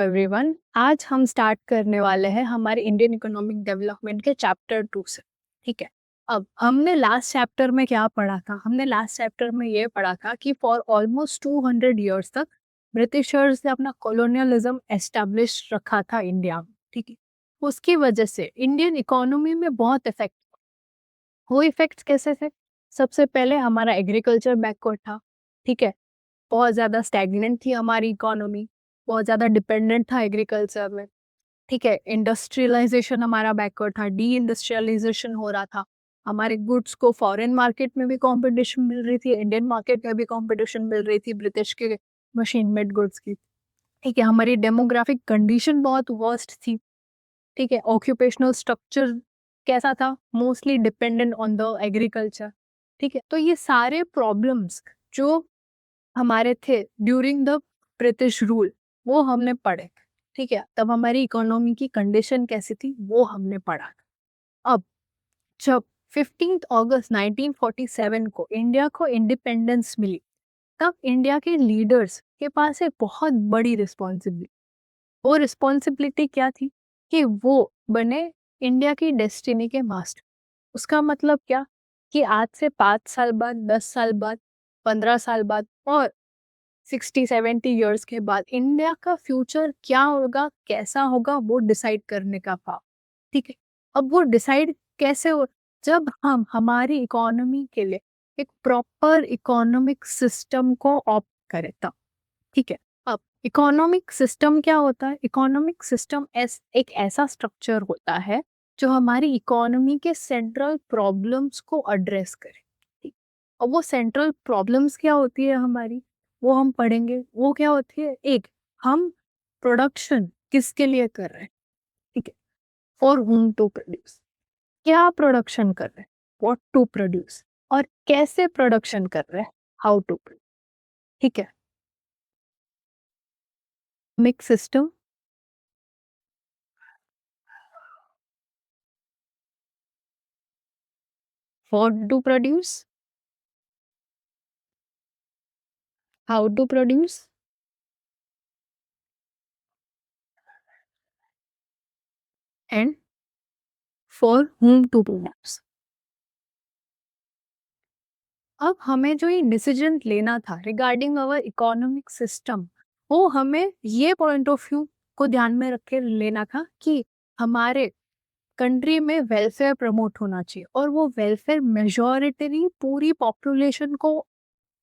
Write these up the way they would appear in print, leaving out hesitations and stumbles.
Everyone, आज हम start करने वाले हैं हमारे इंडियन इकोनॉमिक डेवलपमेंट के चैप्टर 2 से। ठीक है। अब हमने लास्ट चैप्टर में क्या पढ़ा था? हमने लास्ट चैप्टर में ये पढ़ा था कि फॉर ऑलमोस्ट 200 ईयर्स तक ब्रिटिशर्स ने अपना कॉलोनियलिज्म एस्टेब्लिश रखा था इंडिया में। ठीक है। उसकी वजह से इंडियन इकोनॉमी में बहुत इफेक्ट। वो इफेक्ट्स कैसे थे? सबसे पहले हमारा एग्रीकल्चर बैकवर्ड था। ठीक है। बहुत ज़्यादा स्टैग्नेंट थी हमारी इकोनॉमी, बहुत ज़्यादा डिपेंडेंट था एग्रीकल्चर में। ठीक है। इंडस्ट्रियलाइजेशन हमारा बैकवर्ड था, डी इंडस्ट्रियलाइजेशन हो रहा था। हमारे गुड्स को फॉरेन मार्केट में भी कंपटीशन मिल रही थी, इंडियन मार्केट में भी कंपटीशन मिल रही थी ब्रिटिश के मशीन मेड गुड्स की। ठीक है। हमारी डेमोग्राफिक कंडीशन बहुत वर्स्ट थी। ठीक है। ऑक्यूपेशनल स्ट्रक्चर कैसा था? Mostly dependent on the agriculture. ठीक है। तो ये सारे प्रॉब्लम्स जो हमारे थे ड्यूरिंग द ब्रिटिश रूल, वो हमने पढ़े। ठीक है। तब हमारी इकोनॉमी की कंडीशन कैसी थी वो हमने पढ़ा। अब जब 15 अगस्त 1947 को इंडिया को इंडिपेंडेंस मिली, तब इंडिया के लीडर्स के पास एक बहुत बड़ी रिस्पॉन्सिबिलिटी। वो रिस्पॉन्सिबिलिटी क्या थी? कि वो बने इंडिया की डेस्टिनी के मास्टर। उसका मतलब क्या? कि आज से 5 साल बाद, 10 साल बाद, 15 साल बाद और 60-70 ईयर्स के बाद इंडिया का फ्यूचर क्या होगा, कैसा होगा, वो डिसाइड करने का था। ठीक है। अब वो डिसाइड कैसे हो? जब हम हमारी इकोनॉमी के लिए एक प्रॉपर इकोनॉमिक सिस्टम को ऑप्ट करें तब। ठीक है। अब इकोनॉमिक सिस्टम क्या होता है? इकोनॉमिक सिस्टम एक ऐसा स्ट्रक्चर होता है जो हमारी इकोनॉमी के सेंट्रल प्रॉब्लम्स को एड्रेस करे। ठीक। और वो सेंट्रल प्रॉब्लम्स क्या होती है हमारी, वो हम पढ़ेंगे। वो क्या होती है? एक, हम प्रोडक्शन किसके लिए कर रहे हैं? ठीक है। For whom to produce. क्या प्रोडक्शन कर रहे हैं? What to produce. और कैसे प्रोडक्शन कर रहे हैं? How to produce. ठीक है। Mix system for to produce, how to produce and for whom to produce. अब हमें जो ये डिसीजन लेना था रिगार्डिंग अवर इकोनॉमिक सिस्टम, वो हमें ये पॉइंट ऑफ व्यू को ध्यान में रख के लेना था कि हमारे कंट्री में वेलफेयर प्रमोट होना चाहिए और वो वेलफेयर मेजॉरिटरी पूरी पॉपुलेशन को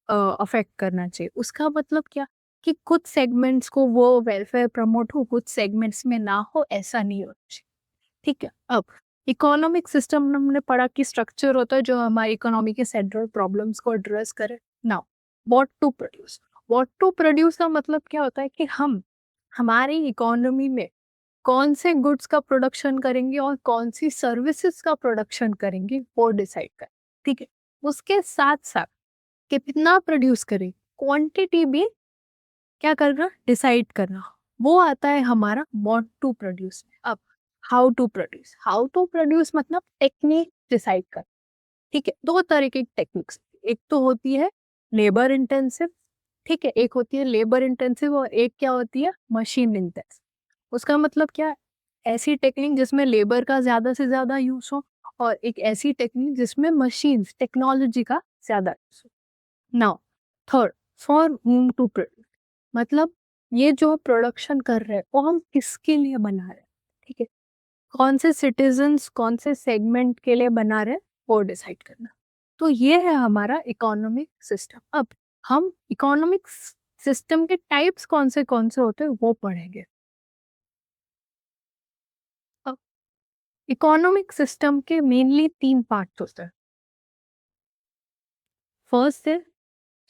अफेक्ट करना चाहिए। उसका मतलब क्या? कि कुछ सेगमेंट्स को वो वेलफेयर प्रमोट हो, कुछ सेगमेंट्स में ना हो, ऐसा नहीं होना चाहिए। ठीक है। अब इकोनॉमिक सिस्टम हमने पढ़ा कि स्ट्रक्चर होता है जो हमारी इकोनॉमी के सेंट्रल प्रॉब्लम्स को एड्रेस करे। Now what to produce. What to produce का मतलब क्या होता है? कि हम हमारी इकोनॉमी में कौन से गुड्स का प्रोडक्शन करेंगे और कौन सी सर्विसेज का प्रोडक्शन करेंगे, वो डिसाइड करें। ठीक है। उसके साथ साथ कितना प्रोड्यूस करें, क्वांटिटी भी क्या करना, डिसाइड करना। वो आता है हमारा व्हाट टू प्रोड्यूस। अब how to produce. How to produce मतलब टेक्निक डिसाइड कर। ठीक है। दो तरह की टेक्निक्स, एक तो होती है लेबर इंटेंसिव। ठीक है। एक होती है लेबर इंटेंसिव और एक क्या होती है, मशीन इंटेंसिव। उसका मतलब क्या? ऐसी टेक्निक जिसमें लेबर का ज्यादा से ज्यादा यूज हो और एक ऐसी टेक्निक जिसमें मशीन टेक्नोलॉजी का ज्यादा यूज हो। Now third, for whom to produce. मतलब ये जो प्रोडक्शन कर रहे हैं वो हम किसके लिए बना रहे हैं? ठीक है। कौन से सिटीजन्स, कौन से सेगमेंट के लिए बना रहे हैं, वो डिसाइड करना। तो ये है हमारा इकोनॉमिक सिस्टम। अब हम इकोनॉमिक सिस्टम के टाइप्स कौन से होते हैं वो पढ़ेंगे। अब इकोनॉमिक सिस्टम के मेनली 3 पार्ट होते हैं। फर्स्ट है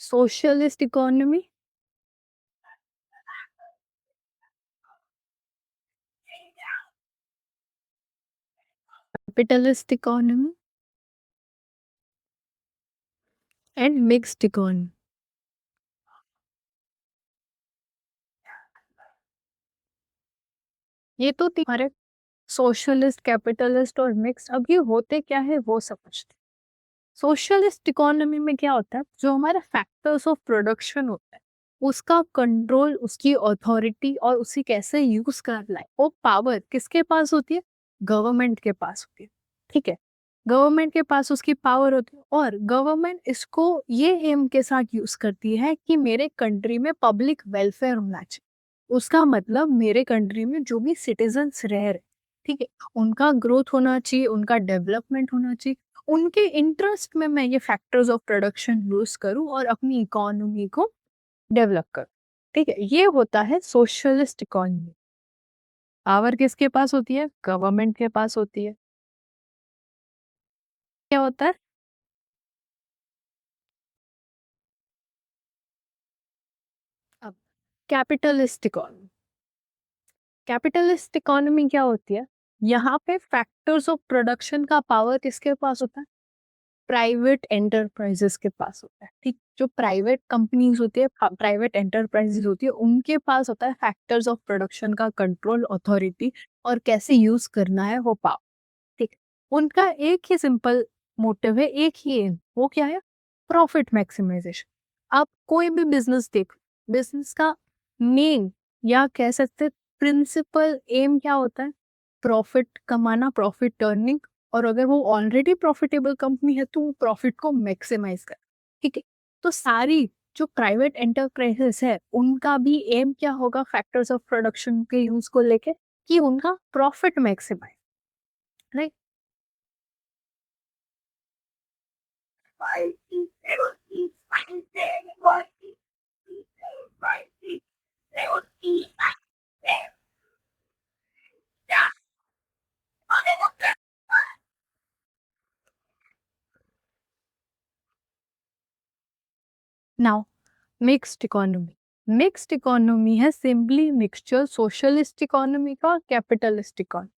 socialist economy, capitalist economy and mixed economy. ये तो हमारे सोशलिस्ट, कैपिटलिस्ट और मिक्स। अब ये होते क्या है वो समझते। सोशलिस्ट इकोनॉमी में क्या होता है? जो हमारे फैक्टर्स ऑफ प्रोडक्शन होता है उसका कंट्रोल, उसकी अथॉरिटी और उसे कैसे यूज करना है, वो पावर किसके पास होती है? गवर्नमेंट के पास होती है। ठीक है, गवर्नमेंट के पास उसकी पावर होती है और गवर्नमेंट इसको ये एम के साथ यूज करती है कि मेरे कंट्री में पब्लिक वेलफेयर होना चाहिए। उसका मतलब मेरे कंट्री में जो भी सिटीजन्स रह रहे, ठीक है, उनका ग्रोथ होना चाहिए, उनका डेवलपमेंट होना चाहिए, उनके इंटरेस्ट में मैं ये फैक्टर्स ऑफ प्रोडक्शन यूज करूँ और अपनी इकोनॉमी को डेवलप करूँ। ठीक है, ये होता है सोशलिस्ट इकोनॉमी। पावर किसके पास होती है? गवर्नमेंट के पास होती है। क्या होता है? अब कैपिटलिस्ट इकोनॉमी। कैपिटलिस्ट इकोनॉमी क्या होती है? यहाँ पे फैक्टर्स ऑफ प्रोडक्शन का पावर किसके पास होता है? प्राइवेट एंटरप्राइजेस के पास होता है। ठीक, जो प्राइवेट कंपनीज होती है, प्राइवेट एंटरप्राइजेस होती है, उनके पास होता है फैक्टर्स ऑफ प्रोडक्शन का कंट्रोल, अथॉरिटी और कैसे यूज करना है वो पावर। ठीक, उनका एक ही सिंपल मोटिव है, एक ही एम, वो क्या है? Profit maximization. आप कोई भी बिजनेस देख, बिजनेस का मेन या कह सकते प्रिंसिपल एम क्या होता है? प्रॉफिट कमाना, प्रॉफिट अर्निंग। और अगर वो ऑलरेडी प्रॉफिटेबल कंपनी है तो वो प्रॉफिट को मैक्सिमाइज कर। ठीक है, तो सारी जो प्राइवेट एंटरप्राइजेस है उनका भी एम क्या होगा फैक्टर्स ऑफ प्रोडक्शन के यूज को लेके? कि उनका profit maximize, right? Now mixed economy. Mixed economy है सिंपली मिक्सचर सोशलिस्ट इकोनॉमी का और कैपिटलिस्ट इकोनॉमी।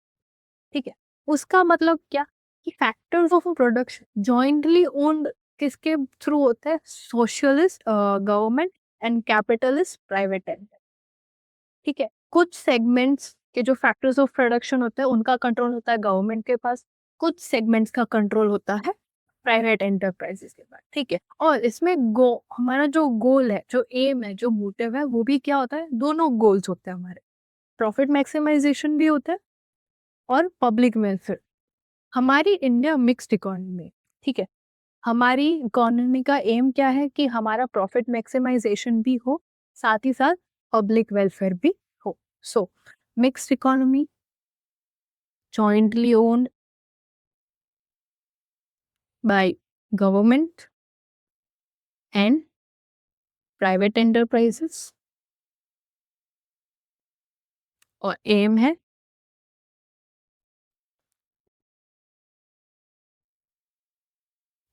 ठीक है, उसका मतलब क्या? कि factors of production jointly owned किसके थ्रू होता है? Socialist government and capitalist private and. ठीक है, कुछ सेगमेंट्स के जो फैक्टर्स ऑफ प्रोडक्शन होते हैं उनका कंट्रोल होता है गवर्नमेंट के पास, कुछ सेगमेंट्स का कंट्रोल होता है प्राइवेट एंटरप्राइजेस के पास। ठीक है, और इसमें हमारा जो गोल है, जो एम है, जो मोटिव है, वो भी क्या होता है? दोनों गोल्स होते हैं हमारे, प्रॉफिट मैक्सिमाइजेशन भी होता है और पब्लिक वेलफेयर। हमारी इंडिया मिक्स्ड इकोनॉमी है। ठीक है, हमारी इकोनॉमी का एम क्या है? कि हमारा प्रॉफिट मैक्सिमाइजेशन भी हो, साथ ही साथ पब्लिक वेलफेयर भी हो। So mixed economy, jointly owned by government and private enterprises, और एम है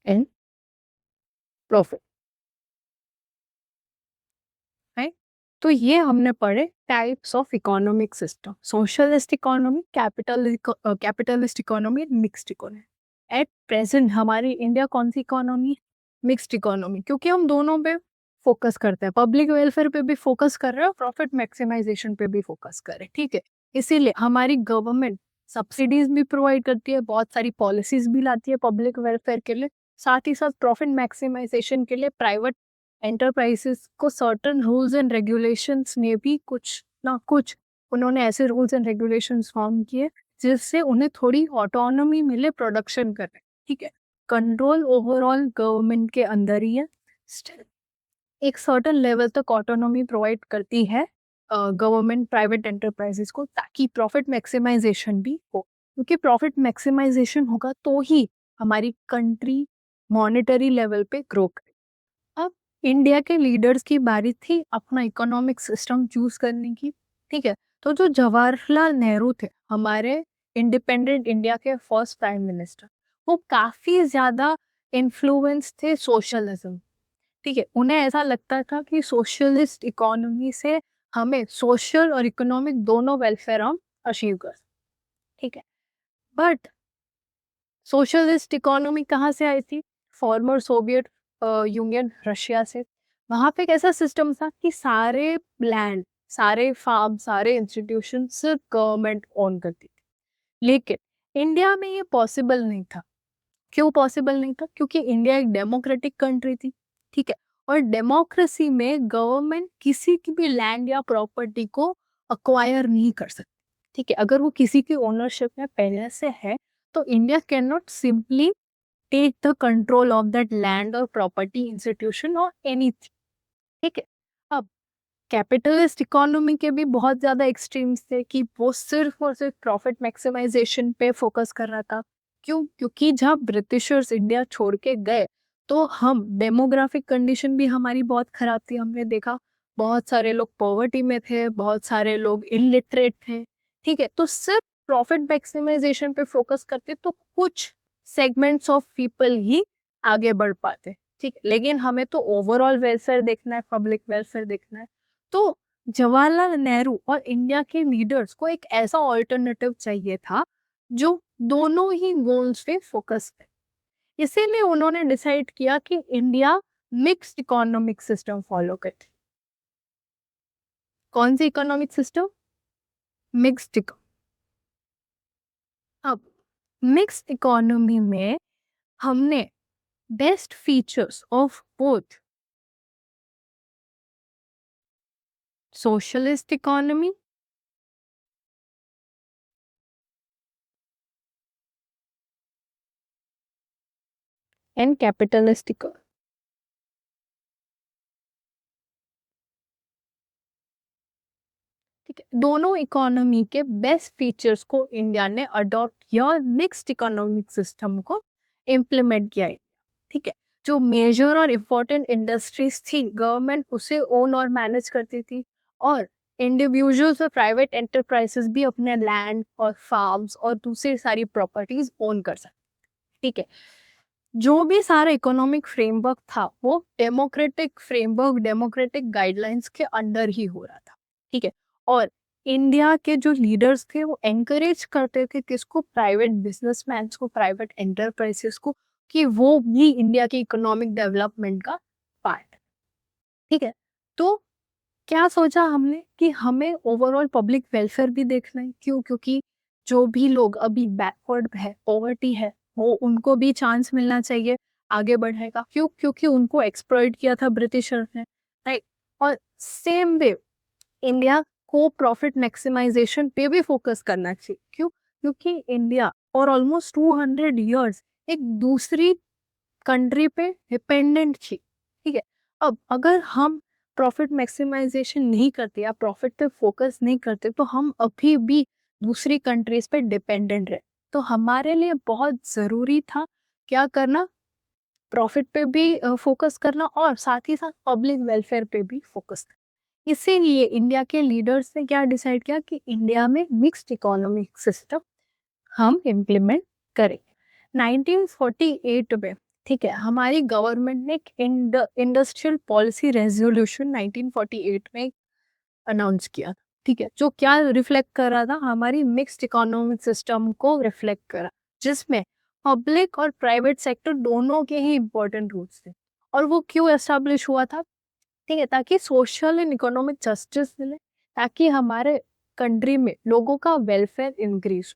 एंड प्रॉफिट, है। तो ये हमने पढ़े types of economic system, socialist economy, capitalist economy, mixed economy. At present हमारी इंडिया कौन सी इकोनॉमी? मिक्स्ड इकोनॉमी, क्योंकि हम दोनों पे फोकस करते हैं, पब्लिक वेलफेयर पे भी फोकस कर रहे हैं और प्रॉफिट मैक्सिमाइजेशन पे भी फोकस कर रहे हैं। ठीक है, इसीलिए हमारी गवर्नमेंट सब्सिडीज भी प्रोवाइड करती है, बहुत सारी पॉलिसीज भी लाती है पब्लिक वेलफेयर के लिए, साथ ही साथ प्रॉफिट मैक्सिमाइजेशन के लिए प्राइवेट एंटरप्राइजेस को सर्टन रूल्स एंड रेगुलेशंस ने भी कुछ ना कुछ, उन्होंने ऐसे रूल्स एंड रेगुलेशंस फॉर्म किए जिससे उन्हें थोड़ी ऑटोनॉमी मिले प्रोडक्शन करने। ठीक है, कंट्रोल ओवरऑल गवर्नमेंट के अंदर ही है, स्टिल एक सर्टन लेवल तक ऑटोनॉमी प्रोवाइड करती है गवर्नमेंट प्राइवेट एंटरप्राइजेस को, ताकि प्रॉफिट मैक्सिमाइजेशन भी हो, क्योंकि प्रॉफिट मैक्सिमाइजेशन होगा तो ही हमारी कंट्री मॉनेटरी लेवल पे ग्रो करे। अब इंडिया के लीडर्स की बारी थी अपना इकोनॉमिक सिस्टम चूज करने की। ठीक है, तो जो जवाहरलाल नेहरू थे हमारे इंडिपेंडेंट इंडिया के फर्स्ट प्राइम मिनिस्टर, वो काफी ज्यादा इन्फ्लुएंस थे सोशलिज्म। ठीक है, उन्हें ऐसा लगता था कि सोशलिस्ट इकोनॉमी से हमें सोशल और इकोनॉमिक दोनों वेलफेयर हम अचीव कर। ठीक है, बट सोशलिस्ट इकोनॉमी कहाँ से आई थी? फॉर्मर सोवियत यूनियन, रशिया से। वहां पे कैसा सिस्टम था कि सारे लैंड, सारे फार्म, सारे इंस्टीट्यूशन सिर्फ गवर्नमेंट ओन करती थी। लेकिन इंडिया में ये पॉसिबल नहीं था। क्यों पॉसिबल नहीं था? क्योंकि इंडिया एक डेमोक्रेटिक कंट्री थी। ठीक है, और डेमोक्रेसी में गवर्नमेंट किसी की भी लैंड या प्रॉपर्टी को अक्वायर नहीं कर सकती, ठीक है। अगर वो किसी की ओनरशिप में पहले से है तो India can not simply take the control of that land और प्रॉपर्टी इंस्टीट्यूशन और एनीथिंग, ठीक है। अब कैपिटलिस्ट इकोनॉमी के भी बहुत ज्यादा एक्सट्रीम्स थे कि वो सिर्फ और सिर्फ प्रॉफिट मैक्सिमाइजेशन पे फोकस कर रहा था। क्यों? क्योंकि जब ब्रिटिशर्स इंडिया छोड़ के गए तो हम डेमोग्राफिक कंडीशन भी हमारी बहुत खराब थी। हमने देखा बहुत सारे लोग पॉवर्टी में थे, बहुत सारे लोग इलिटरेट थे, ठीक है। तो सिर्फ प्रॉफिट मैक्सिमाइजेशन पे फोकस करते तो कुछ सेगमेंट्स ऑफ पीपल ही आगे बढ़ पाते, ठीक है। लेकिन हमें तो ओवरऑल वेलफेयर देखना है, पब्लिक वेलफेयर देखना है। तो जवाहरलाल नेहरू और इंडिया के लीडर्स को एक ऐसा ऑल्टरनेटिव चाहिए था जो दोनों ही गोल्स पे फोकस करे। इसीलिए उन्होंने डिसाइड किया कि India mixed economic system follow करे। कौन सी इकोनॉमिक सिस्टम? मिक्स्ड। अब मिक्स्ड इकोनॉमी में हमने best features of both socialist economy and capitalist economy, ठीक है। दोनों इकोनॉमी के बेस्ट फीचर्स को इंडिया ने अडॉप्ट किया और मिक्स्ड इकोनॉमिक सिस्टम को इम्प्लीमेंट किया, ठीक है। जो मेजर और इम्पोर्टेंट इंडस्ट्रीज थी गवर्नमेंट उसे ओन और मैनेज करती थी, और इंडिविजुअल्स और प्राइवेट एंटरप्राइजेस भी अपने लैंड और फार्म्स और दूसरी सारी प्रॉपर्टीज ओन कर सकते, ठीक है। जो भी सारा इकोनॉमिक फ्रेमवर्क था वो डेमोक्रेटिक फ्रेमवर्क, डेमोक्रेटिक गाइडलाइंस के अंडर ही हो रहा था, ठीक है। और इंडिया के जो लीडर्स थे वो एनकरेज करते थे किसको? प्राइवेट बिजनेसमैन को, प्राइवेट एंटरप्राइजेस को, कि वो भी इंडिया की इकोनॉमिक डेवलपमेंट का पार्ट, ठीक है। तो क्या सोचा हमने कि हमें ओवरऑल पब्लिक वेलफेयर भी देखना है। क्यों? क्योंकि जो भी लोग अभी बैकवर्ड है, पॉवर्टी है, वो उनको भी चांस मिलना चाहिए आगे बढ़ने का। क्यों? क्योंकि उनको एक्सप्लॉइट किया था ब्रिटिशर्स ने, राइट। और सेम वे इंडिया को प्रॉफिट मैक्सिमाइजेशन पे भी फोकस करना चाहिए। क्यों? क्योंकि इंडिया फॉर ऑलमोस्ट 200 years एक दूसरी कंट्री पे डिपेंडेंट थी, ठीक है। अब अगर हम प्रॉफिट मैक्सिमाइजेशन नहीं करते या प्रॉफिट पे फोकस नहीं करते तो हम अभी भी दूसरी कंट्रीज पे डिपेंडेंट रहे। तो हमारे लिए बहुत ज़रूरी था क्या करना? प्रॉफिट पे भी फोकस करना और साथ ही साथ पब्लिक वेलफेयर पे भी फोकस करना। इसीलिए इंडिया के लीडर्स ने क्या डिसाइड किया कि इंडिया में मिक्स्ड इकोनॉमिक सिस्टम हम इम्प्लीमेंट करें। 1948 में, ठीक है, हमारी गवर्नमेंट ने एक इंडस्ट्रियल पॉलिसी रेजोल्यूशन 1948 में अनाउंस किया, ठीक है, जो क्या रिफ्लेक्ट कर रहा था? हमारी मिक्स्ड इकोनॉमिक सिस्टम को रिफ्लेक्ट करा, जिसमें पब्लिक और प्राइवेट सेक्टर दोनों के ही इंपॉर्टेंट रूल्स थे। और वो क्यों एस्टेब्लिश हुआ था? ठीक है, ताकि सोशल एंड इकोनॉमिक जस्टिस मिले, ताकि हमारे कंट्री में लोगों का वेलफेयर इंक्रीज।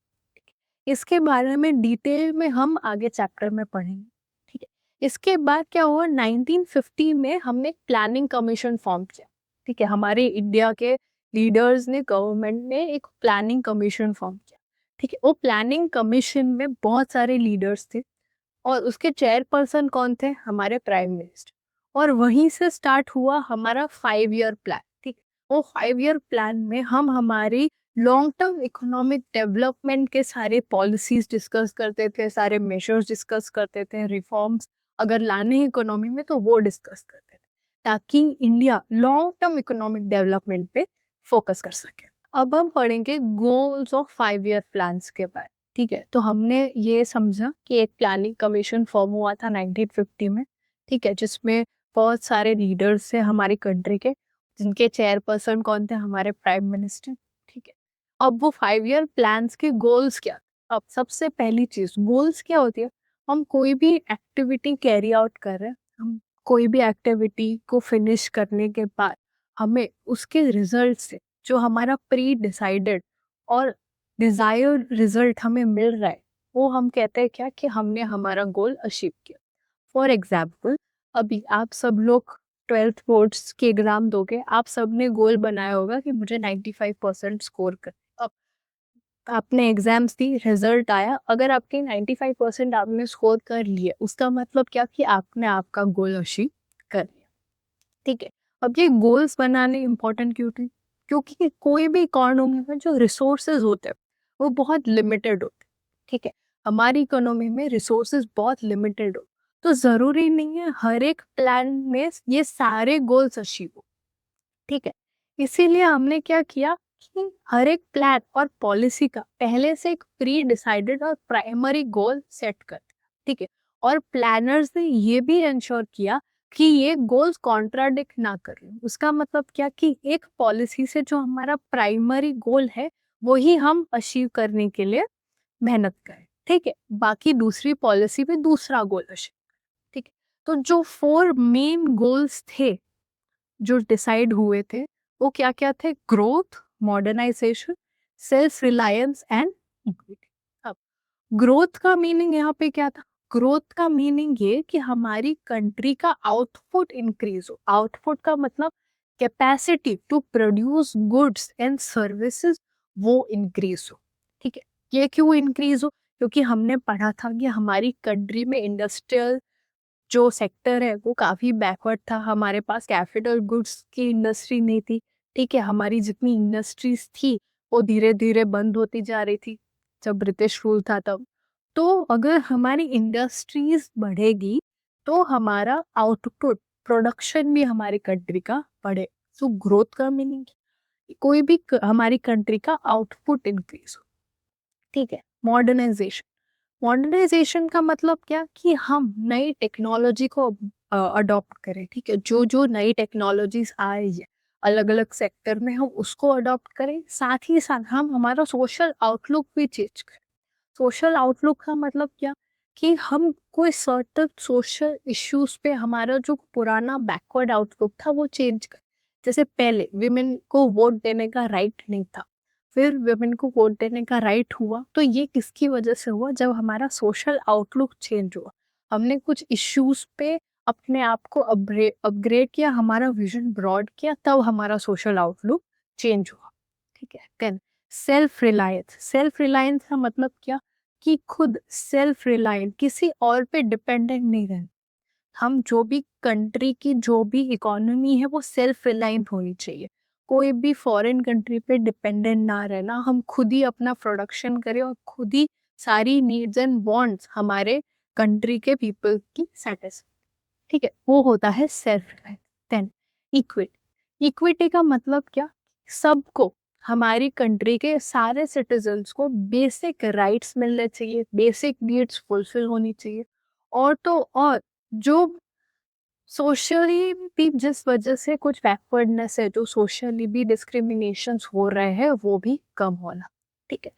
इसके बारे में डिटेल में हम आगे चैप्टर में पढ़ेंगे, ठीक है। इसके बाद क्या हुआ? 1950 में हमने प्लानिंग कमीशन फॉर्म किया, ठीक है। हमारे इंडिया के लीडर्स ने, गवर्नमेंट ने एक प्लानिंग कमीशन फॉर्म किया, ठीक है। वो प्लानिंग कमीशन में बहुत सारे लीडर्स थे और उसके चेयरपर्सन कौन थे? हमारे प्राइम मिनिस्टर। और वहीं से स्टार्ट हुआ हमारा 5 year प्लान, ठीक। वो 5 year प्लान में हम हमारी लॉन्ग टर्म इकोनॉमिक डेवलपमेंट के सारे पॉलिसीज डिस्कस करते थे, सारे मेजर्स डिस्कस करते थे, रिफॉर्म्स अगर लाने हैं इकोनॉमी में तो वो डिस्कस करते थे, ताकि India long term economic development पे फोकस कर सके। अब हम पढ़ेंगे गोल्स ऑफ 5 year प्लान्स के बारे, ठीक है। तो हमने ये समझा कि एक प्लानिंग कमीशन फॉर्म हुआ था 1950 में, ठीक है, जिसमें बहुत सारे लीडर्स थे हमारी कंट्री के, जिनके चेयरपर्सन कौन थे? हमारे प्राइम मिनिस्टर, ठीक है। अब वो 5 year प्लान्स के गोल्स क्या? अब सबसे पहली चीज, गोल्स क्या होती है? हम कोई भी एक्टिविटी कैरी आउट कर रहे हैं, हम कोई भी एक्टिविटी को फिनिश करने के बाद हमें उसके रिजल्ट से जो हमारा प्री डिसाइडेड और डिजायर्ड रिजल्ट हमें मिल रहा है, वो हम कहते हैं क्या? कि हमने हमारा गोल अचीव किया। फॉर एग्जाम्पल, अभी आप सब लोग ट्वेल्थ बोर्ड्स के एग्जाम दोगे, आप सबने गोल बनाया होगा कि मुझे 95% स्कोर कर। अब आपने एग्जाम्स दी, रिजल्ट आया, अगर आपके 95% आपने स्कोर कर लिए, उसका मतलब क्या कि आपने आपका गोल अचीव कर लिया। ठीक है, अब ये गोल्स बनाने इंपॉर्टेंट क्यों थे? क्योंकि कोई भी इकोनॉमी में जो रिसोर्सेज होते हैं वो बहुत लिमिटेड होते हैं। ठीक है, हमारी इकोनॉमी में रिसोर्सेज बहुत लिमिटेड हो, तो जरूरी नहीं है हर एक प्लान में ये सारे गोल्स अचीव हो। ठीक है, इसीलिए हमने क्या किया कि हर एक प्लान और पॉलिसी का पहले से एक प्री डिसाइडेड और प्राइमरी गोल सेट कर दिया। ठीक है, और प्लानर्स ने ये भी इंश्योर किया कि ये गोल्स कॉन्ट्राडिक्ट ना करें। उसका मतलब क्या कि एक पॉलिसी से जो हमारा प्राइमरी गोल है वही हम अचीव करने के लिए मेहनत करें। ठीक है, बाकी दूसरी पॉलिसी पे दूसरा गोल अचीव। ठीक है, तो जो 4 मेन गोल्स थे जो डिसाइड हुए थे वो क्या क्या थे? Growth, modernization, self reliance and equity. अब ग्रोथ का मीनिंग यहाँ पे क्या था? ग्रोथ का मीनिंग ये कि हमारी कंट्री का आउटपुट इंक्रीज हो। आउटपुट का मतलब capacity to produce goods and services, वो इंक्रीज हो। ठीक है, ये क्यों इंक्रीज हो? क्योंकि हमने पढ़ा था कि हमारी कंट्री में इंडस्ट्रियल जो सेक्टर है वो काफ़ी बैकवर्ड था। हमारे पास कैपिटल गुड्स की इंडस्ट्री नहीं थी। ठीक है, हमारी जितनी इंडस्ट्रीज थी वो धीरे धीरे बंद होती जा रही थी जब ब्रिटिश रूल था तब। तो अगर हमारी इंडस्ट्रीज बढ़ेगी तो हमारा आउटपुट, प्रोडक्शन भी हमारी कंट्री का बढ़े। सो ग्रोथ का मीनिंग कोई भी हमारी कंट्री का आउटपुट इंक्रीज हो। ठीक है, मॉडर्नाइजेशन, मॉडर्नाइजेशन का मतलब क्या कि हम नई टेक्नोलॉजी को अडॉप्ट करें। ठीक है, जो जो नई टेक्नोलॉजीज आ रही है अलग अलग सेक्टर में हम उसको अडॉप्ट करें, साथ ही साथ हम हमारा सोशल आउटलुक भी चेंज करें। सोशल आउटलुक का मतलब क्या कि हम कोई सर्टेन सोशल इश्यूज पे हमारा जो पुराना बैकवर्ड आउटलुक था वो चेंज करें। जैसे पहले विमेन को वोट देने का राइट नहीं था, फिर वुमेन को वोट देने का राइट हुआ। तो ये किसकी वजह से हुआ? जब हमारा सोशल आउटलुक चेंज हुआ, हमने कुछ इश्यूज पे अपने आप को अपग्रेड किया, हमारा विजन ब्रॉड किया, तब हमारा सोशल आउटलुक चेंज हुआ। ठीक है, then self reliance. Self reliance का मतलब क्या कि खुद सेल्फ रिलायंट, किसी और पे डिपेंडेंट नहीं रहना। हम जो भी कंट्री की जो भी इकोनॉमी है वो सेल्फ रिलायंट होनी चाहिए। कोई भी फॉरेन कंट्री पे डिपेंडेंट ना रहना, हम खुद ही अपना प्रोडक्शन करें और खुद ही सारी नीड्स एंड वांट्स हमारे कंट्री के पीपल की सेटिस्फाई। ठीक है, वो होता है self reliance. Then equity. Equity का मतलब क्या? सबको, हमारी कंट्री के सारे सिटीजन्स को बेसिक राइट्स मिलने चाहिए, बेसिक नीड्स फुलफिल होनी चाहिए। और तो और जो सोशली भी जिस वजह से कुछ बैकवर्डनेस है, जो सोशली भी डिस्क्रिमिनेशंस हो रहे हैं, वो भी कम होना। ठीक है,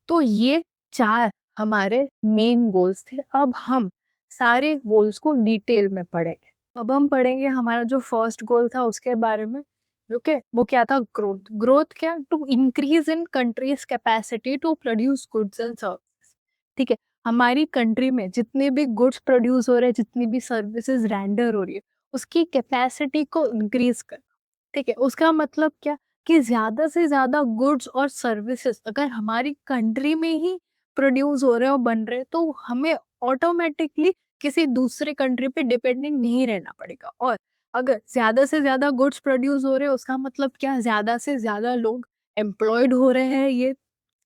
तो ये 4 हमारे मेन गोल्स थे। अब हम सारे गोल्स को डिटेल में पढ़ेंगे। अब हम पढ़ेंगे हमारा जो फर्स्ट गोल था उसके बारे में। ओके, वो क्या था? ग्रोथ। ग्रोथ क्या? To increase in country's capacity to produce goods and services. ठीक है, हमारी कंट्री में जितने भी गुड्स प्रोड्यूस हो रहे हैं, जितनी भी सर्विसेज रेंडर हो रही है, उसकी कैपेसिटी को इंक्रीज कर। ठीक है, उसका मतलब क्या कि ज्यादा से ज्यादा गुड्स और सर्विसेज अगर हमारी कंट्री में ही प्रोड्यूस हो रहे हैं और बन रहे हैं, तो हमें ऑटोमेटिकली किसी दूसरे कंट्री पे डिपेंडेंट नहीं रहना पड़ेगा। और अगर ज्यादा से ज्यादा गुड्स प्रोड्यूस हो रहे हैं, उसका मतलब क्या? ज्यादा से ज्यादा लोग एम्प्लॉयड हो रहे हैं ये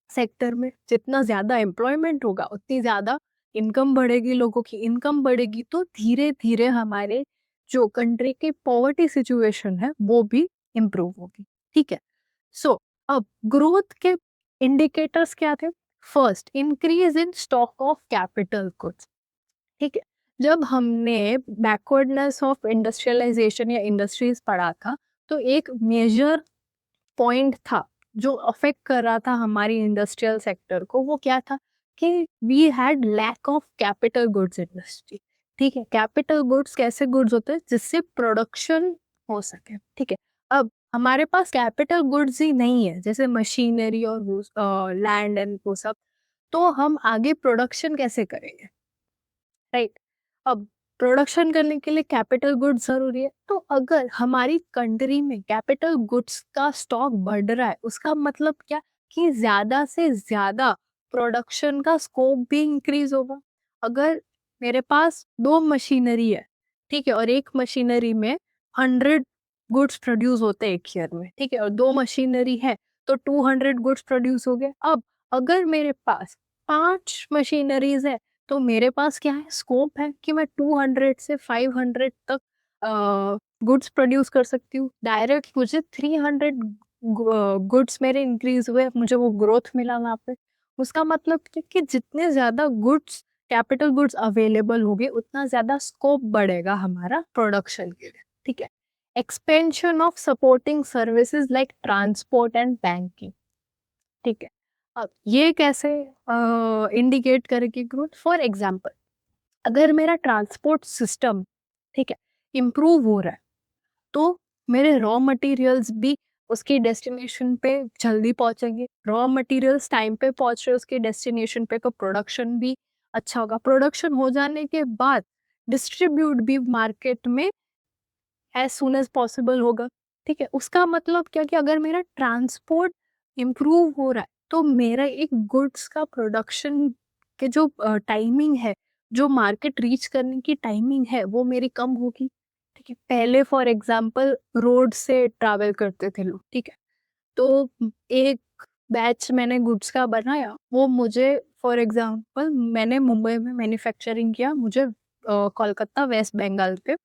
सेक्टर में। जितना ज्यादा एम्प्लॉयमेंट होगा उतनी ज्यादा इनकम बढ़ेगी, लोगों की इनकम बढ़ेगी, तो धीरे धीरे हमारे जो कंट्री की पॉवर्टी सिचुएशन है वो भी इम्प्रूव होगी। ठीक है, सो अब ग्रोथ के इंडिकेटर्स क्या थे? First, increase in stock of capital goods. ठीक है, जब हमने बैकवर्डनेस ऑफ इंडस्ट्रियलाइजेशन या इंडस्ट्रीज पढ़ा था, तो एक मेजर पॉइंट था जो अफेक्ट कर रहा था हमारी इंडस्ट्रियल सेक्टर को, वो क्या था कि we had lack of capital goods industry. ठीक है, कैपिटल गुड्स कैसे गुड्स होते हैं? जिससे प्रोडक्शन हो सके। ठीक है, अब हमारे पास कैपिटल गुड्स ही नहीं है, जैसे मशीनरी और लैंड एंड वो सब, तो हम आगे प्रोडक्शन कैसे करेंगे? राइट। अब प्रोडक्शन करने के लिए कैपिटल गुड्स जरूरी है। तो अगर हमारी कंट्री में कैपिटल गुड्स का स्टॉक बढ़ रहा है, उसका मतलब क्या, कि ज्यादा से ज्यादा प्रोडक्शन का स्कोप भी इंक्रीज होगा। अगर मेरे पास 2 मशीनरी है, ठीक है, और एक मशीनरी में 100 गुड्स प्रोड्यूस होते हैं एक ईयर में, ठीक है, और 2 मशीनरी है तो 200 गुड्स प्रोड्यूस हो गए। अब अगर मेरे पास 5 मशीनरीज है, तो मेरे पास क्या है, स्कोप है कि मैं 200 से 500 तक गुड्स प्रोड्यूस कर सकती हूँ। डायरेक्ट मुझे 300 गुड्स मेरे इंक्रीज हुए, मुझे वो ग्रोथ मिला वहाँ पे। उसका मतलब कि जितने ज्यादा गुड्स, कैपिटल गुड्स अवेलेबल होंगे, उतना ज्यादा स्कोप बढ़ेगा हमारा प्रोडक्शन के लिए, ठीक है। Expansion of supporting services like transport and banking, ठीक है। अब ये कैसे इंडिकेट करेगी ग्रोथ? फॉर एग्जाम्पल, अगर मेरा ट्रांसपोर्ट सिस्टम, ठीक है, इम्प्रूव हो रहा है, तो मेरे रॉ मटेरियल्स भी उसके डेस्टिनेशन पे जल्दी पहुंचेंगे। रॉ मटेरियल्स टाइम पे पहुंच रहे उसके डेस्टिनेशन पे, तो प्रोडक्शन भी अच्छा होगा। प्रोडक्शन हो जाने के बाद डिस्ट्रीब्यूट भी मार्केट में एज सुन एज पॉसिबल होगा, ठीक है। उसका मतलब क्या, कि अगर मेरा ट्रांसपोर्ट इम्प्रूव हो रहा है, तो मेरा एक गुड्स का प्रोडक्शन के जो टाइमिंग है, जो मार्केट रीच करने की टाइमिंग है, वो मेरी कम होगी, ठीक है। पहले फॉर एग्जांपल रोड से ट्रैवल करते थे लोग, ठीक है, तो एक बैच मैंने गुड्स का बनाया, वो मुझे, फॉर एग्जांपल मैंने मुंबई में मैन्युफैक्चरिंग किया, मुझे कोलकाता वेस्ट बंगाल के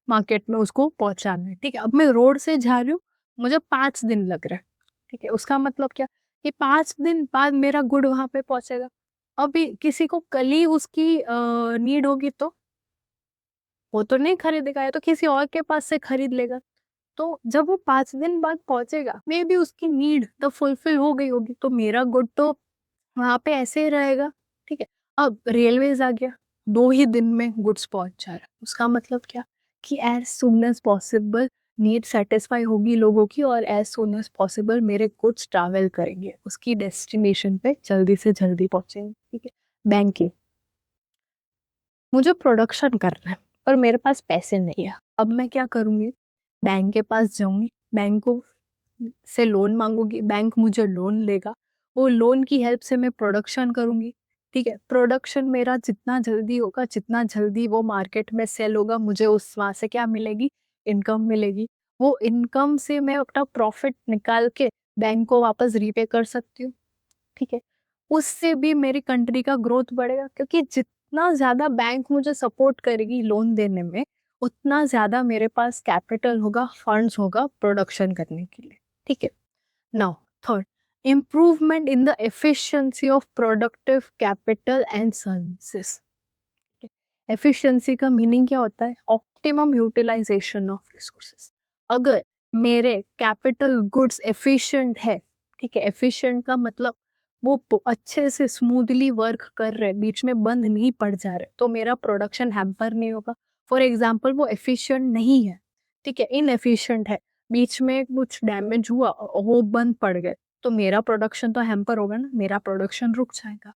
मार्केट में उसको पहुंचाना है, ठीक है। अब मैं रोड से जा रही हूँ, मुझे 5 दिन लग रहा है, ठीक है। उसका मतलब क्या, कि 5 दिन बाद मेरा गुड वहां पे पहुंचेगा। अभी किसी को कल ही उसकी नीड होगी, तो वो तो नहीं खरीदेगा, या तो किसी और के पास से खरीद लेगा। तो जब वो 5 दिन बाद पहुंचेगा, मे बी उसकी नीड तो फुलफिल हो गई होगी, तो मेरा गुड तो वहां पे ऐसे ही रहेगा, ठीक है। अब रेलवेज आ गया, 2 ही दिन में गुड्स पहुंच जा रहा है। उसका मतलब क्या, कि as soon as possible need satisfy होगी लोगों की, और एज सुन एज पॉसिबल मेरे गुड्स ट्रैवल करेंगे, उसकी डेस्टिनेशन पे जल्दी से जल्दी पहुंचेंगे, ठीक है। बैंकिंग, मुझे प्रोडक्शन करना है पर मेरे पास पैसे नहीं है। अब मैं क्या करूंगी, बैंक के पास जाऊंगी, बैंक को से लोन मांगूंगी, बैंक मुझे लोन लेगा, वो लोन की हेल्प से मैं प्रोडक्शन करूंगी, ठीक है। प्रोडक्शन मेरा जितना जल्दी होगा, जितना जल्दी वो मार्केट में सेल होगा, मुझे उस वहां से क्या मिलेगी, इनकम मिलेगी। वो इनकम से मैं अपना प्रॉफिट निकाल के बैंक को वापस रीपे कर सकती हूँ, ठीक है। उससे भी मेरी कंट्री का ग्रोथ बढ़ेगा, क्योंकि जितना ज्यादा बैंक मुझे सपोर्ट करेगी लोन देने में, उतना ज्यादा मेरे पास कैपिटल होगा, फंड्स होगा प्रोडक्शन करने के लिए, ठीक है। Now third, improvement in the efficiency of productive capital and services. Efficiency का मीनिंग क्या होता है, ऑप्टिमम यूटिलाइजेशन ऑफ रिसोर्सेज। अगर मेरे कैपिटल गुड्स एफिशिएंट है, ठीक है, एफिशिएंट का मतलब वो अच्छे से स्मूथली वर्क कर रहे, बीच में बंद नहीं पड़ जा रहे, तो मेरा प्रोडक्शन हैम्पर नहीं होगा। फॉर एग्जाम्पल वो एफिशिएंट नहीं है, ठीक है, इनएफिशिएंट है, बीच में कुछ डैमेज हुआ, वो बंद पड़ गए, तो मेरा प्रोडक्शन तो हैम्पर होगा ना, मेरा प्रोडक्शन रुक जाएगा।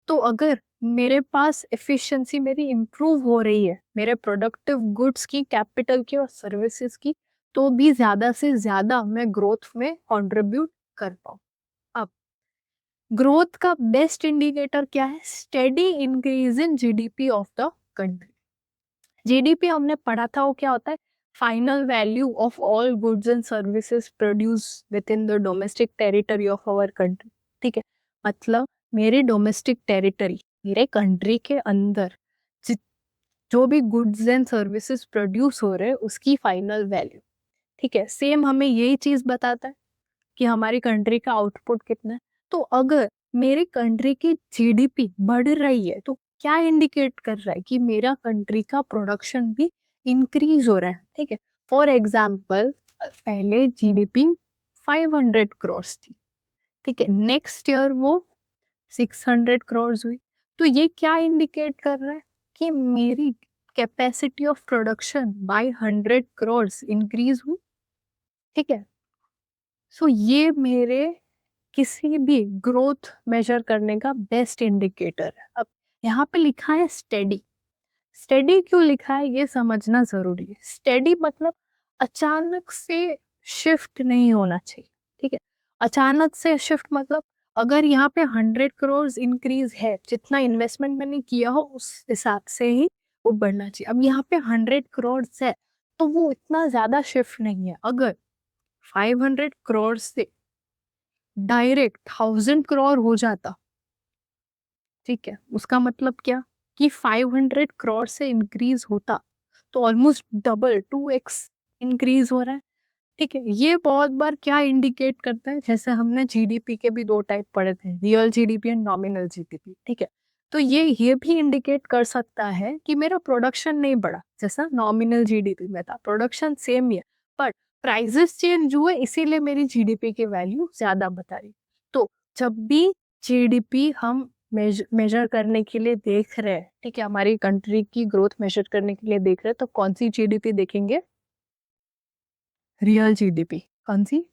तो अगर मेरे पास एफिशिएंसी मेरी इंप्रूव हो रही है, मेरे प्रोडक्टिव गुड्स की, कैपिटल की और सर्विसेज की, तो भी ज्यादा से ज्यादा मैं ग्रोथ में कंट्रीब्यूट कर पाऊँ। अब ग्रोथ का बेस्ट इंडिकेटर क्या है, steady increase in GDP of the country. GDP हमने पढ़ा था, वो क्या होता है, final value of all goods and services produce within the domestic territory of our country, ठीक है। मतलब मेरे डोमेस्टिक टेरिटरी, मेरे कंट्री के अंदर जो भी गुड्स एंड सर्विसेज प्रोड्यूस हो रहे हैं, उसकी फाइनल वैल्यू, ठीक है। सेम हमें यही चीज बताता है कि हमारी कंट्री का आउटपुट कितना है। तो अगर मेरी कंट्री की जीडीपी बढ़ रही है, तो क्या इंडिकेट कर रहा है, कि मेरा कंट्री का प्रोडक्शन भी इंक्रीज हो रहा है, ठीक है। फॉर एग्जाम्पल, पहले जीडीपी 500 करोड़ थी, ठीक है, नेक्स्ट ईयर वो 600 करोड़ हुई। तो ये क्या इंडिकेट कर रहा है, कि मेरी capacity of production by 100 crore increase हुई, ठीक है। सो ये मेरे किसी भी ग्रोथ मेजर करने का बेस्ट इंडिकेटर है। अब यहाँ पे लिखा है स्टेडी। स्टेडी क्यों लिखा है ये समझना जरूरी है। स्टेडी मतलब अचानक से शिफ्ट नहीं होना चाहिए, ठीक है। अचानक से शिफ्ट मतलब अगर यहाँ पे 100 करोड़ इंक्रीज है, जितना इन्वेस्टमेंट मैंने किया हो उस हिसाब से ही वो बढ़ना चाहिए। अब यहाँ पे 100 करोड़ है तो वो इतना ज्यादा शिफ्ट नहीं है। अगर 500 करोड़ से डायरेक्ट 1000 करोड़ हो जाता, ठीक है, उसका मतलब क्या कि 500 करोड़ से इंक्रीज होता तो ऑलमोस्ट डबल 2x इंक्रीज हो रहा है, ठीक है। ये बहुत बार क्या इंडिकेट करता है, जैसे हमने जीडीपी के भी दो टाइप पढ़े थे, real GDP and nominal GDP, ठीक है। तो ये भी इंडिकेट कर सकता है कि मेरा प्रोडक्शन नहीं बढ़ा, जैसा नॉमिनल जीडीपी में था, प्रोडक्शन सेम ही है बट प्राइसेस चेंज हुए इसीलिए मेरी जीडीपी की वैल्यू ज्यादा बता रही। तो जब भी जीडीपी हम मेजर करने के लिए देख रहे हैं, ठीक है, हमारी कंट्री की ग्रोथ मेजर करने के लिए देख रहे हैं, तो कौन सी जीडीपी देखेंगे? Real GDP. कौन सी?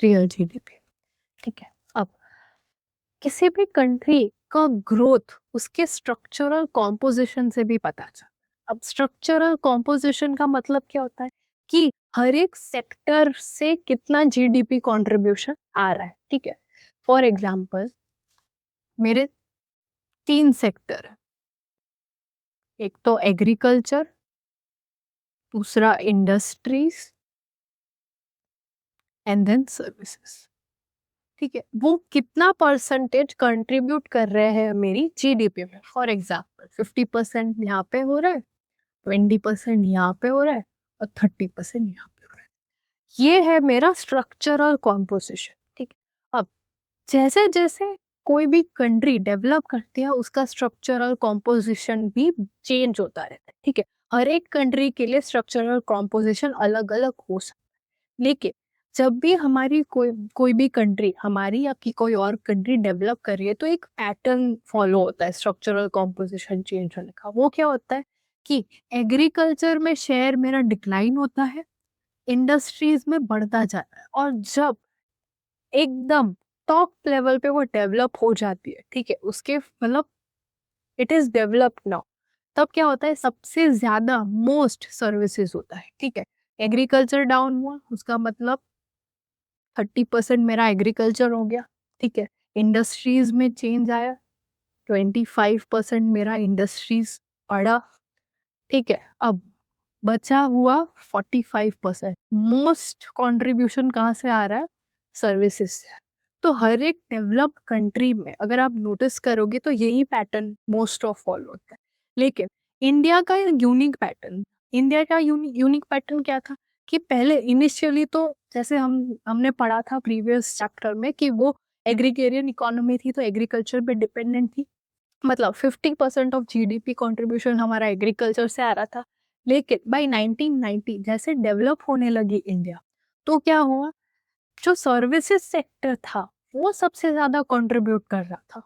रियल जीडीपी, ठीक है। अब किसी भी कंट्री का ग्रोथ उसके स्ट्रक्चरल कॉम्पोजिशन से भी पता चलता है। अब स्ट्रक्चरल कॉम्पोजिशन का मतलब क्या होता है कि हर एक सेक्टर से कितना जीडीपी कंट्रीब्यूशन आ रहा है, ठीक है। फॉर एग्जांपल मेरे 3 सेक्टर है, एक तो एग्रीकल्चर, दूसरा इंडस्ट्रीज एंड देन सर्विसेज, ठीक है। वो कितना परसेंटेज कंट्रीब्यूट कर रहे हैं मेरी जीडीपी में? फॉर एग्जाम्पल 50% यहाँ पे हो रहा है, 20% यहाँ पे हो रहा है और 30% यहाँ पे हो रहा है। ये है मेरा स्ट्रक्चरल कॉम्पोजिशन, ठीक है। अब जैसे जैसे कोई भी कंट्री डेवलप करती है उसका स्ट्रक्चरल कॉम्पोजिशन भी चेंज होता रहता है, ठीक है। हर एक कंट्री के लिए स्ट्रक्चरल कॉम्पोजिशन अलग अलग हो सकता है, लेकिन जब भी हमारी कोई कोई भी कंट्री, हमारी या की कोई और कंट्री डेवलप कर रही है तो एक पैटर्न फॉलो होता है स्ट्रक्चरल कॉम्पोजिशन चेंज होने का। वो क्या होता है कि एग्रीकल्चर में शेयर मेरा डिक्लाइन होता है, इंडस्ट्रीज में बढ़ता जाता है, और जब एकदम टॉप लेवल पे वो डेवलप हो जाती है, ठीक है, उसके मतलब इट इज डेवलप्ड नाउ, तब क्या होता है सबसे ज्यादा मोस्ट सर्विसेज होता है, ठीक है। एग्रीकल्चर डाउन हुआ उसका मतलब 30% मेरा एग्रीकल्चर हो गया, ठीक है। इंडस्ट्रीज में चेंज आया, 25% मेरा इंडस्ट्रीज बढ़ा, ठीक है। अब बचा हुआ 45%। मोस्ट कंट्रीब्यूशन कहाँ से आ रहा है? सर्विसेज से। तो हर एक डेवलप्ड कंट्री में अगर आप नोटिस करोगे तो यही पैटर्न मोस्ट ऑफ फॉलो होता है। लेकिन इंडिया का यूनिक पैटर्न, इंडिया का यूनिक पैटर्न क्या था कि पहले इनिशियली तो जैसे हमने पढ़ा था प्रीवियस चैप्टर में कि वो एग्रीगेरियन इकोनॉमी थी, तो एग्रीकल्चर पे डिपेंडेंट थी, मतलब 50% ऑफ जीडीपी कंट्रीब्यूशन हमारा एग्रीकल्चर से आ रहा था। लेकिन बाय 1990 जैसे डेवलप होने लगी इंडिया, तो क्या हुआ, जो सर्विसेज सेक्टर था वो सबसे ज्यादा कंट्रीब्यूट कर रहा था।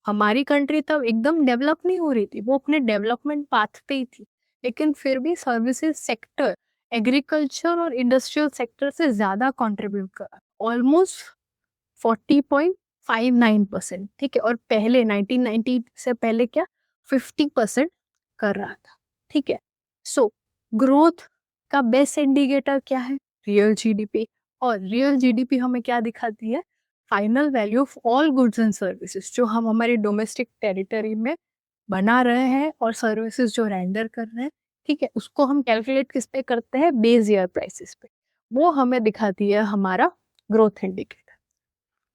हमारी कंट्री तब एकदम डेवलप नहीं हो रही थी, वो अपने डेवलपमेंट पाथ पे ही थी, लेकिन फिर भी सर्विसेज सेक्टर एग्रीकल्चर और इंडस्ट्रियल सेक्टर से ज्यादा कंट्रीब्यूट कर रहा, ऑलमोस्ट 40.59%, ठीक है। और पहले 1990 से पहले क्या 50% कर रहा था, ठीक है। सो ग्रोथ का बेस्ट इंडिकेटर क्या है? Real GDP. और रियल जीडीपी हमें क्या दिखाती है? Final value of all goods and services जो हम हमारे डोमेस्टिक टेरिटरी में बना रहे हैं और सर्विसेज जो रेंडर कर रहे हैं, ठीक है, उसको हम कैलकुलेट किस पे करते हैं? बेस ईयर प्राइसेस पे। वो हमें दिखाती है हमारा ग्रोथ इंडिकेटर,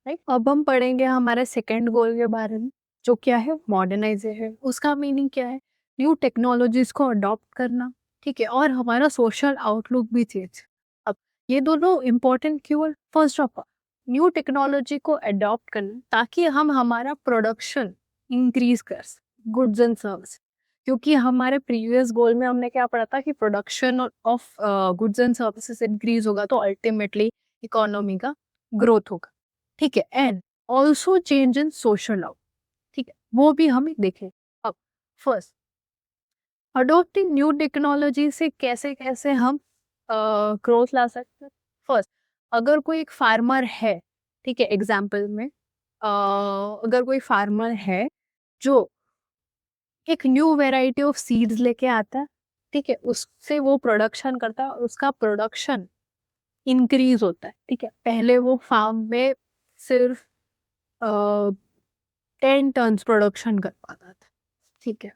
राइट। अब हम पढ़ेंगे हमारे सेकेंड गोल के बारे में, जो क्या है? मॉडर्नाइजेशन। उसका मीनिंग क्या है? न्यू टेक्नोलॉजीज को अडॉप्ट करना, ठीक है, और हमारा सोशल आउटलुक भी चेंज। अब ये दोनों इंपॉर्टेंट क्यों है? First of all new technology को अडॉप्ट करना ताकि हम हमारा प्रोडक्शन इंक्रीज कर सकें, गुड्स एंड सर्विस। क्योंकि हमारे प्रीवियस गोल में हमने क्या पढ़ा था कि production of goods and services increase होगा तो अल्टीमेटली इकोनॉमी का ग्रोथ होगा, ठीक है। And also change in social law, ठीक है, वो भी हमें देखें। अब फर्स्ट अडोप्टिंग न्यू टेक्नोलॉजी से कैसे कैसे हम ग्रोथ ला सकते हैं। फर्स्ट अगर कोई एक फार्मर है, ठीक है, एग्जाम्पल में अगर कोई फार्मर है जो एक न्यू वैरायटी ऑफ सीड्स लेके आता है, ठीक है, उससे वो प्रोडक्शन करता है और उसका प्रोडक्शन इंक्रीज होता है, ठीक है। पहले वो फार्म में सिर्फ 10 टन्स प्रोडक्शन कर पाता था, ठीक है।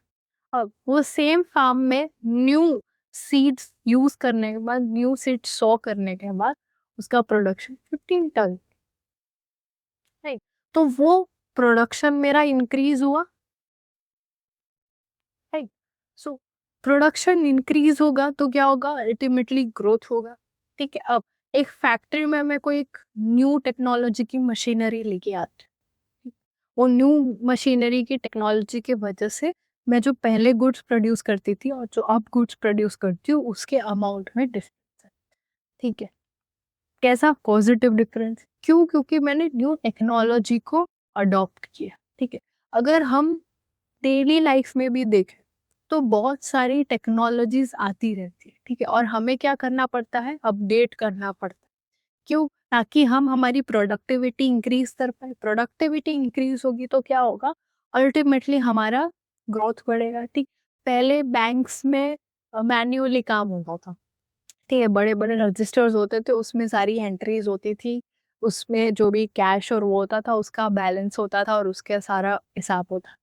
अब वो सेम फार्म में न्यू सीड्स यूज करने के बाद, न्यू सीड्स सॉ करने के बाद उसका प्रोडक्शन 15 टन, राइट। तो वो प्रोडक्शन मेरा इंक्रीज हुआ, राइट। सो प्रोडक्शन इंक्रीज होगा तो क्या होगा, अल्टीमेटली ग्रोथ होगा, ठीक है। अब एक फैक्ट्री में मैं कोई एक न्यू टेक्नोलॉजी की मशीनरी लेके आती हूँ, वो न्यू मशीनरी की टेक्नोलॉजी की वजह से मैं जो पहले गुड्स प्रोड्यूस करती थी और जो अब गुड्स प्रोड्यूस करती हूँ उसके अमाउंट में डिफरेंस है, ठीक है। कैसा पॉजिटिव डिफरेंस, क्यों? क्योंकि मैंने न्यू टेक्नोलॉजी को अडॉप्ट किया, ठीक है। अगर हम डेली लाइफ में भी देखें तो बहुत सारी टेक्नोलॉजीज आती रहती है, ठीक है, और हमें क्या करना पड़ता है, अपडेट करना पड़ता है। क्यों? ताकि हम हमारी प्रोडक्टिविटी इंक्रीज कर पाए। प्रोडक्टिविटी इंक्रीज होगी तो क्या होगा, अल्टीमेटली हमारा ग्रोथ बढ़ेगा, ठीक। पहले बैंक्स में मैन्युअली काम होता था, ठीक है, बड़े बड़े रजिस्टर्स होते थे, उसमें सारी एंट्रीज होती थी, उसमें जो भी कैश और वो होता था उसका बैलेंस होता था और उसका सारा हिसाब होता।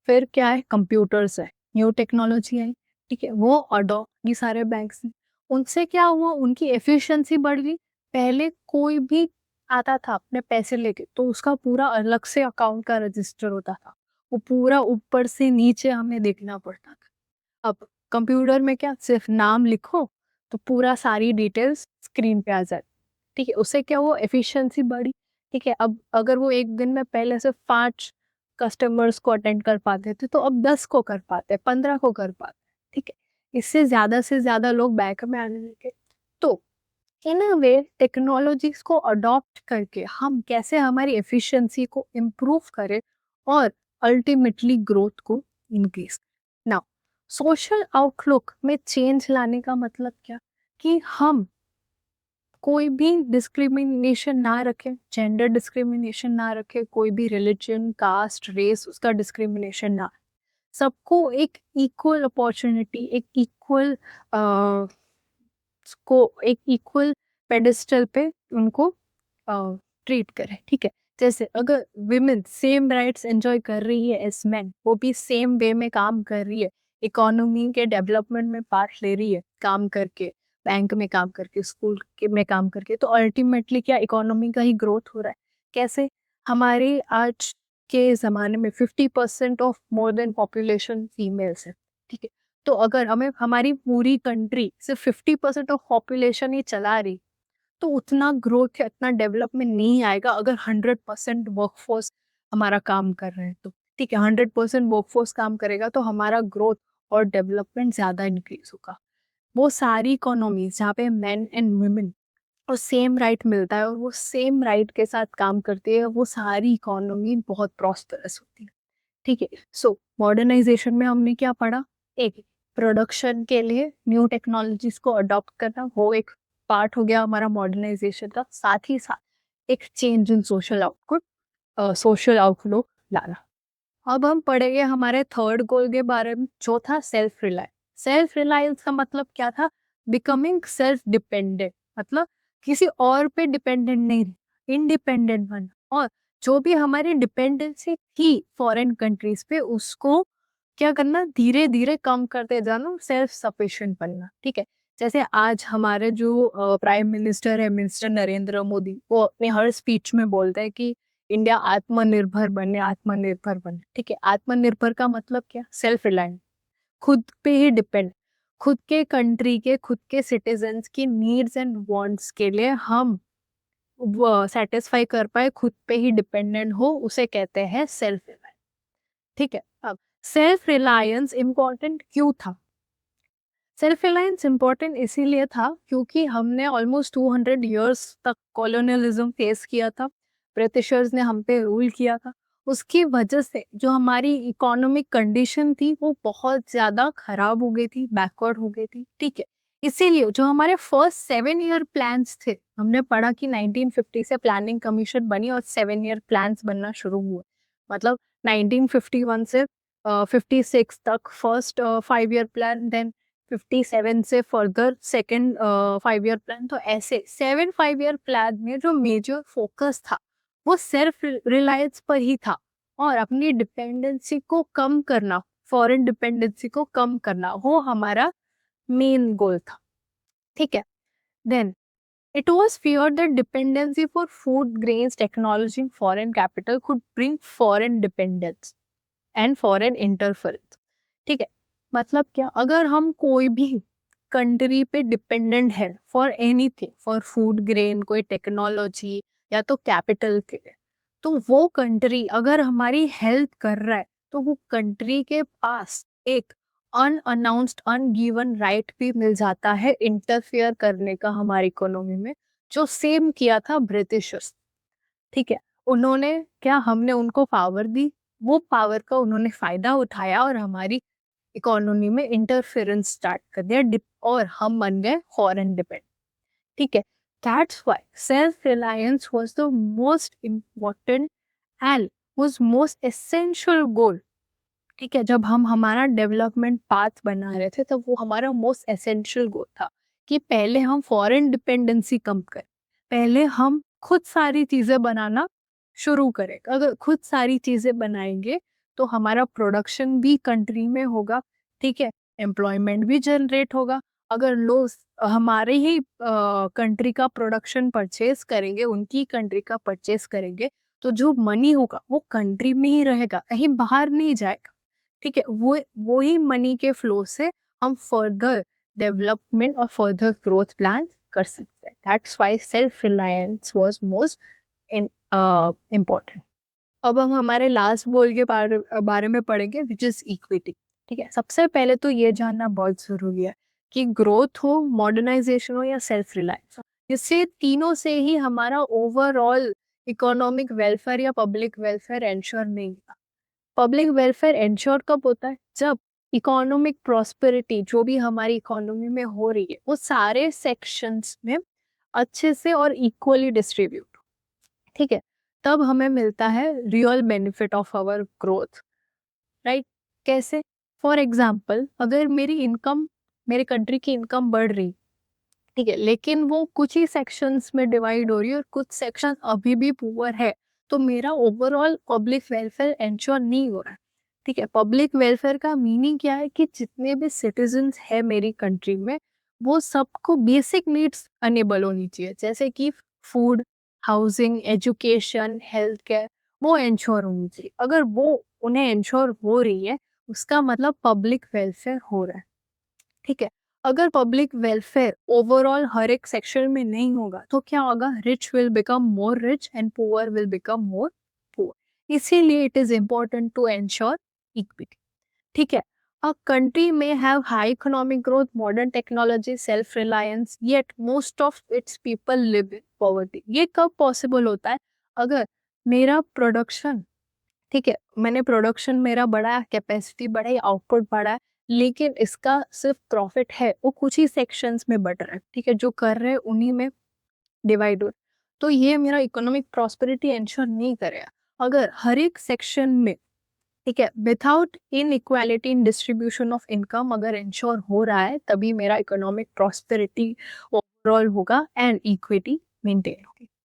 फिर क्या है, कंप्यूटर्स है, न्यू टेक्नोलॉजी है, ठीक है, वो अडॉप्ट ये सारे बैंक्स ने। उनसे क्या हुआ, उनकी एफिशिएंसी बढ़ गई। पहले कोई भी आता था अपने पैसे लेके तो उसका पूरा अलग से अकाउंट का रजिस्टर होता था, वो पूरा ऊपर से नीचे हमें देखना पड़ता था। अब कंप्यूटर में क्या, सिर्फ नाम लिखो तो पूरा सारी डिटेल्स स्क्रीन पे आ जाए, ठीक है। उससे क्या हुआ, एफिशिएंसी बढ़ी, ठीक है। अब अगर वो एक दिन में पहले से 5 कस्टमर्स को अटेंड कर पाते थे तो अब 10 को कर पाते, 15 को कर पाते, ठीक है। इससे ज्यादा से ज्यादा लोग बैंक में आने लगे। तो इन अ वे टेक्नोलॉजीज को अडॉप्ट करके हम कैसे हमारी एफिशिएंसी को इम्प्रूव करें और अल्टीमेटली ग्रोथ को इंक्रीज। नाउ सोशल आउटलुक में चेंज लाने का मतलब क्या, कि हम कोई भी डिस्क्रिमिनेशन ना रखे, जेंडर डिस्क्रिमिनेशन ना रखे, कोई भी रिलीजन, कास्ट, रेस उसका डिस्क्रिमिनेशन ना, सबको एक इक्वल अपॉर्चुनिटी, एक इक्वल को एक इक्वल पेडेस्टल पे उनको ट्रीट करें, ठीक है। जैसे अगर विमेन सेम राइट्स एंजॉय कर रही है एज मैन, वो भी सेम वे में काम कर रही है, इकोनॉमी के डेवलपमेंट में पार्ट ले रही है काम करके, बैंक में काम करके, स्कूल के में काम करके, तो अल्टीमेटली क्या, इकोनॉमी का ही ग्रोथ हो रहा है। कैसे? हमारे आज के ज़माने में 50% of more than population females है, ठीक है। तो अगर हमें हमारी पूरी कंट्री सिर्फ 50% ऑफ पॉपुलेशन ही चला रही, तो उतना ग्रोथ या इतना डेवलपमेंट नहीं आएगा अगर 100% वर्कफोर्स हमारा काम कर रहे हैं तो, ठीक है। 100% वर्कफोर्स काम करेगा तो हमारा ग्रोथ और डेवलपमेंट ज़्यादा इंक्रीज होगा। वो सारी इकोनॉमीज जहाँ पे मैन एंड वुमेन को सेम राइट मिलता है और वो सेम राइट के साथ काम करती है, वो सारी इकोनॉमी बहुत प्रॉस्परस होती है, ठीक है। सो मॉडर्नाइजेशन में हमने क्या पढ़ा, एक प्रोडक्शन के लिए न्यू टेक्नोलॉजीज को अडॉप्ट करना, वो एक पार्ट हो गया हमारा मॉडर्नाइजेशन का। साथ ही साथ एक change in social output, social outlook लाना। अब हम पढ़ेंगे हमारे थर्ड गोल के बारे में, जो था सेल्फ रिलायंस। सेल्फ रिलायंस का मतलब क्या था, बिकमिंग सेल्फ डिपेंडेंट, मतलब किसी और पे डिपेंडेंट नहीं, इंडिपेंडेंट बनना। और जो भी हमारी डिपेंडेंसी थी फॉरेन कंट्रीज पे, उसको क्या करना, धीरे धीरे कम करते जाना, सेल्फ सफिशिएंट बनना, ठीक है। जैसे आज हमारे जो प्राइम मिनिस्टर है, मिनिस्टर नरेंद्र मोदी, वो अपने हर स्पीच में बोलते हैं कि इंडिया आत्मनिर्भर बने, आत्मनिर्भर बने, ठीक है। आत्मनिर्भर का मतलब क्या, सेल्फ रिलायंट, खुद पे ही डिपेंड, खुद के कंट्री के, खुद के सिटीजन्स की नीड्स एंड वांट्स के लिए हम सेटिस्फाई कर पाए, खुद पे ही डिपेंडेंट हो, उसे कहते हैं सेल्फ रिलायंस, ठीक है। अब सेल्फ रिलायंस इंपॉर्टेंट क्यों था? सेल्फ रिलायंस इंपॉर्टेंट इसीलिए था क्योंकि हमने ऑलमोस्ट 200 ईयर्स तक कॉलोनियलिज्म फेस किया था, ब्रिटिशर्स ने हम पे रूल किया था। उसकी वजह से जो हमारी इकोनॉमिक कंडीशन थी वो बहुत ज़्यादा खराब हो गई थी, बैकवर्ड हो गई थी, ठीक है। इसीलिए जो हमारे फर्स्ट 7 ईयर प्लान्स थे, हमने पढ़ा कि 1950 से प्लानिंग कमीशन बनी और 7 ईयर प्लान्स बनना शुरू हुए। मतलब 1951 से 56 तक फर्स्ट 5 ईयर प्लान, देन 57 से फर्दर सेकेंड 5 ईयर प्लान। तो ऐसे 7 5 ईयर प्लान में जो मेजर फोकस था वो सेल्फ रिलायंस पर ही था और अपनी डिपेंडेंसी को कम करना, फॉरेन डिपेंडेंसी को कम करना, वो हमारा मेन गोल था। ठीक है। Then it was feared that dependency for food, grains, technology, and foreign capital could bring foreign dependence and foreign interference. ठीक है। मतलब क्या, अगर हम कोई भी कंट्री पे डिपेंडेंट है for anything, for food, grain, कोई टेक्नोलॉजी या तो कैपिटल के लिए, तो वो कंट्री अगर हमारी हेल्प कर रहा है तो वो कंट्री के पास एक अनअनाउंस्ड अनगिवन राइट भी मिल जाता है इंटरफेयर करने का हमारी इकोनॉमी में, जो सेम किया था ब्रिटिशर्स। ठीक है। उन्होंने क्या, हमने उनको पावर दी, वो पावर का उन्होंने फायदा उठाया और हमारी इकोनॉमी में इंटरफेरेंस स्टार्ट कर दिया और हम बन गए फॉरेन डिपेंडेंट। ठीक है। That's why self reliance was the most important and was most essential goal. ठीक है। जब हम हमारा डेवलपमेंट पाथ बना रहे थे तब वो हमारा मोस्ट एसेंशियल गोल था कि पहले हम फॉरेन डिपेंडेंसी कम करें, पहले हम खुद सारी चीज़ें बनाना शुरू करें। अगर खुद सारी चीज़ें बनाएंगे तो हमारा प्रोडक्शन भी कंट्री में होगा। ठीक है। एम्प्लॉयमेंट भी जनरेट होगा। अगर लोग हमारे ही कंट्री का प्रोडक्शन परचेज करेंगे, उनकी कंट्री का परचेज करेंगे, तो जो मनी होगा वो कंट्री में ही रहेगा, कहीं बाहर नहीं जाएगा। ठीक है। वो ही मनी के फ्लो से हम फर्दर डेवलपमेंट और फर्दर ग्रोथ प्लान कर सकते हैं। That's why self reliance was most important. अब हम हमारे लास्ट गोल के बारे में पढ़ेंगे, विच इज इक्विटी। ठीक है। सबसे पहले तो ये जानना बहुत जरूरी है कि ग्रोथ हो, मॉडर्नाइजेशन हो या सेल्फ रिलायंस हो, इससे तीनों से ही हमारा ओवरऑल इकोनॉमिक वेलफेयर या पब्लिक वेलफेयर एंश्योर नहीं होता। पब्लिक वेलफेयर एंश्योर कब होता है, जब इकोनॉमिक प्रॉस्पेरिटी जो भी हमारी इकोनॉमी में हो रही है वो सारे सेक्शंस में अच्छे से और इक्वली डिस्ट्रीब्यूट। ठीक है। तब हमें मिलता है real benefit of our growth. Right. कैसे? फॉर एग्जाम्पल, अगर मेरी इनकम, मेरे कंट्री की इनकम बढ़ रही, ठीक है, लेकिन वो कुछ ही सेक्शंस में डिवाइड हो रही है और कुछ सेक्शन अभी भी पुअर है, तो मेरा ओवरऑल पब्लिक वेलफेयर इंश्योर नहीं हो रहा है। ठीक है। पब्लिक वेलफेयर का मीनिंग क्या है कि जितने भी सिटीजन्स है मेरी कंट्री में, वो सबको बेसिक नीड्स अनेबल होनी चाहिए, जैसे कि food, housing, education, health care, वो इंश्योर होनी चाहिए। अगर वो उन्हें इंश्योर हो रही है, उसका मतलब पब्लिक वेलफेयर हो रहा है। ठीक है। अगर पब्लिक वेलफेयर ओवरऑल हर एक सेक्शन में नहीं होगा तो क्या होगा, rich will become more rich and poor will become more poor. इसीलिए it is important to ensure equity. ठीक है। A country may have high economic growth, modern technology, self reliance, yet most of its people live in poverty. ये कब possible होता है, अगर मेरा production, ठीक है, मैंने प्रोडक्शन मेरा बढ़ा, कैपेसिटी बढ़ाई, आउटपुट बढ़ा, लेकिन इसका सिर्फ प्रॉफिट है वो कुछ ही सेक्शंस में बढ़ रहा है। ठीक है। जो कर रहे हैं उन्हीं में डिवाइड हो, तो ये मेरा इकोनॉमिक प्रॉस्पेरिटी इंश्योर नहीं करेगा। अगर हर एक सेक्शन में, ठीक है, without in equality in distribution of income अगर इंश्योर हो रहा है, तभी मेरा इकोनॉमिक प्रॉस्पेरिटी ओवरऑल होगा एंड इक्विटी मेंटेन होगा।